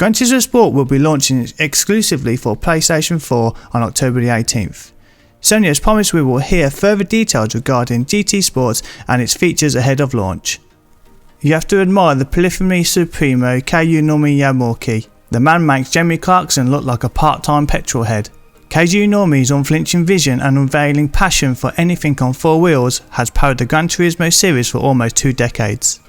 Gran Turismo Sport will be launching exclusively for PlayStation 4 on October the 18th. Sony has promised we will hear further details regarding GT Sports and its features ahead of launch. You have to admire the preliminary supremo Keiju Yamauchi. The man makes Jeremy Clarkson look like a part-time petrol head. Keiju Nomi's unflinching vision and unveiling passion for anything on four wheels has powered the Gran Turismo series for almost 2 decades.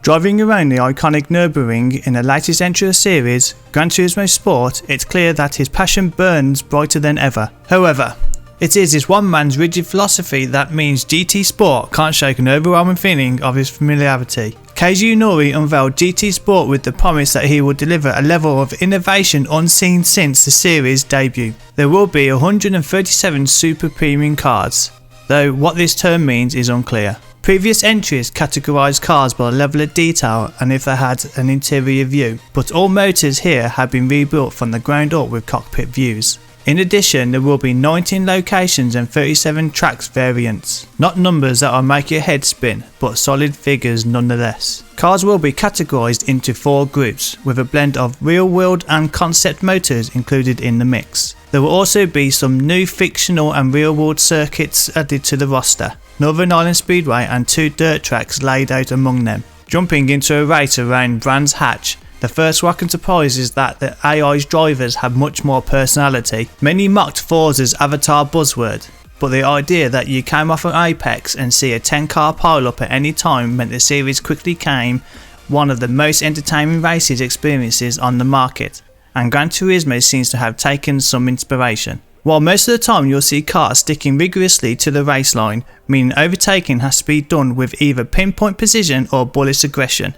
Driving around the iconic Nürburgring in the latest entry of the series, Gran Turismo Sport, it's clear that his passion burns brighter than ever. However, it is this one man's rigid philosophy that means GT Sport can't shake an overwhelming feeling of his familiarity. Keiju Nori unveiled GT Sport with the promise that he will deliver a level of innovation unseen since the series' debut. There will be 137 super premium cars, though what this term means is unclear. Previous entries categorised cars by level of detail and if they had an interior view, but all motors here have been rebuilt from the ground up with cockpit views. In addition, there will be 19 locations and 37 tracks variants. Not numbers that will make your head spin, but solid figures nonetheless. Cars will be categorised into 4 groups, with a blend of real-world and concept motors included in the mix. There will also be some new fictional and real-world circuits added to the roster. Northern Ireland Speedway and 2 dirt tracks laid out among them. Jumping into a race around Brands Hatch, the first rocking surprise is that the AI's drivers have much more personality. Many mocked Forza's avatar buzzword, but the idea that you came off an Apex and see a 10-car pile-up at any time meant the series quickly became one of the most entertaining races experiences on the market, and Gran Turismo seems to have taken some inspiration. While most of the time you'll see cars sticking rigorously to the race line, meaning overtaking has to be done with either pinpoint precision or bullish aggression.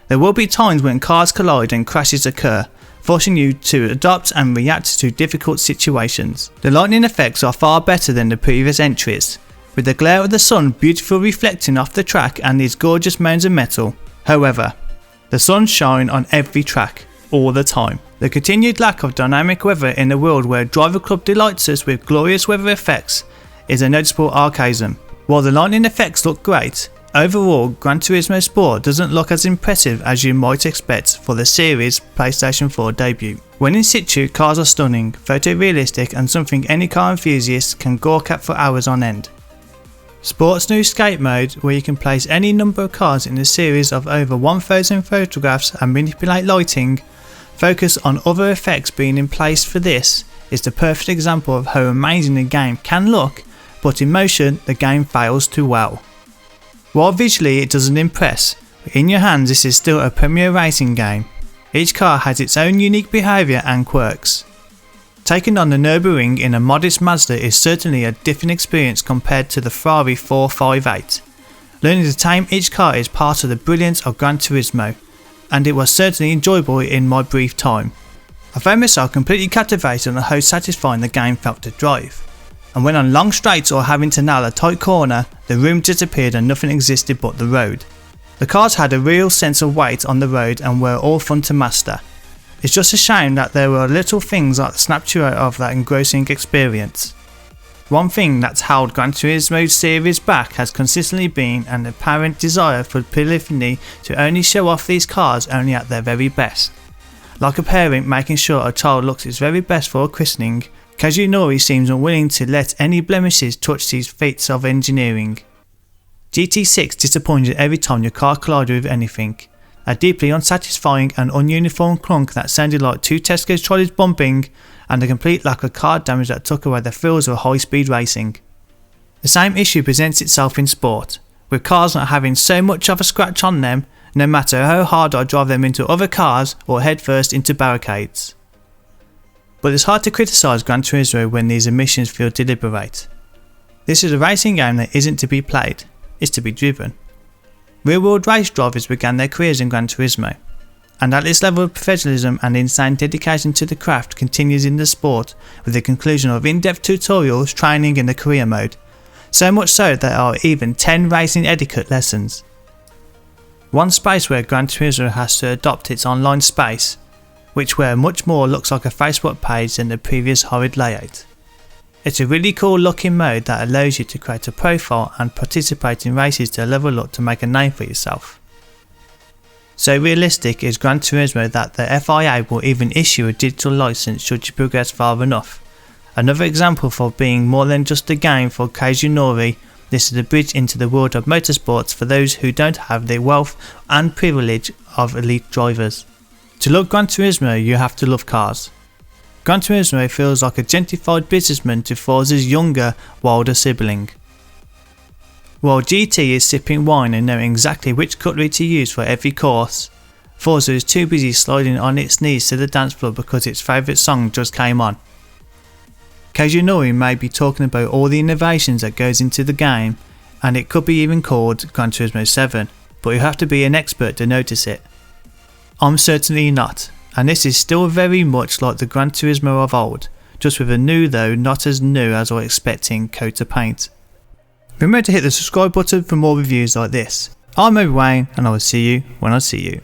There will be times when cars collide and crashes occur, forcing you to adapt and react to difficult situations. The lightning effects are far better than the previous entries, with the glare of the sun beautifully reflecting off the track and these gorgeous mounds of metal. However, the sun shines on every track, all the time. The continued lack of dynamic weather in a world where Driver Club delights us with glorious weather effects is a noticeable archaism. While the lightning effects look great, overall, Gran Turismo Sport doesn't look as impressive as you might expect for the series' PlayStation 4 debut. When in situ, cars are stunning, photorealistic and something any car enthusiast can gawk at for hours on end. Sport's new skate mode, where you can place any number of cars in a series of over 1000 photographs and manipulate lighting, focus on other effects being in place for this, is the perfect example of how amazing the game can look, but in motion the game fails too well. While visually it doesn't impress, in your hands this is still a premier racing game. Each car has its own unique behaviour and quirks. Taking on the Nürburgring in a modest Mazda is certainly a different experience compared to the Ferrari 458. Learning to tame each car is part of the brilliance of Gran Turismo, and it was certainly enjoyable in my brief time. I found myself completely captivated on how satisfying the game felt to drive. And when on long straights or having to nail a tight corner, the room disappeared and nothing existed but the road. The cars had a real sense of weight on the road and were all fun to master. It's just a shame that there were little things that snapped you out of that engrossing experience. One thing that's held Gran Turismo series back has consistently been an apparent desire for polyphony to only show off these cars only at their very best. Like a parent making sure a child looks its very best for a christening, Keiju Nori seems unwilling to let any blemishes touch these feats of engineering. GT6 disappointed every time your car collided with anything. A deeply unsatisfying and ununiform clunk that sounded like 2 Tesco's trolleys bumping, and a complete lack of car damage that took away the thrills of high speed racing. The same issue presents itself in sport, with cars not having so much of a scratch on them, no matter how hard I drive them into other cars or head first into barricades. But it's hard to criticise Gran Turismo when these omissions feel deliberate. This is a racing game that isn't to be played, it's to be driven. Real-world race drivers began their careers in Gran Turismo, and at this level of professionalism and insane dedication to the craft continues in the sport with the conclusion of in-depth tutorials, training in the career mode, so much so that there are even 10 racing etiquette lessons. One space where Gran Turismo has to adopt its online space, which where much more looks like a Facebook page than the previous horrid layout. It's a really cool looking mode that allows you to create a profile and participate in races to level up to make a name for yourself. So realistic is Gran Turismo that the FIA will even issue a digital license should you progress far enough. Another example for being more than just a game for Kazunori, this is a bridge into the world of motorsports for those who don't have the wealth and privilege of elite drivers. To love Gran Turismo, you have to love cars. Gran Turismo feels like a gentrified businessman to Forza's younger, wilder sibling. While GT is sipping wine and knowing exactly which cutlery to use for every course, Forza is too busy sliding on its knees to the dance floor because its favourite song just came on. Kazunori may be talking about all the innovations that goes into the game, and it could be even called Gran Turismo 7, but you have to be an expert to notice it. I'm certainly not, and this is still very much like the Gran Turismo of old, just with a new though not as new as I was expecting coat of paint. Remember to hit the subscribe button for more reviews like this. I'm Obiwayne, and I will see you when I see you.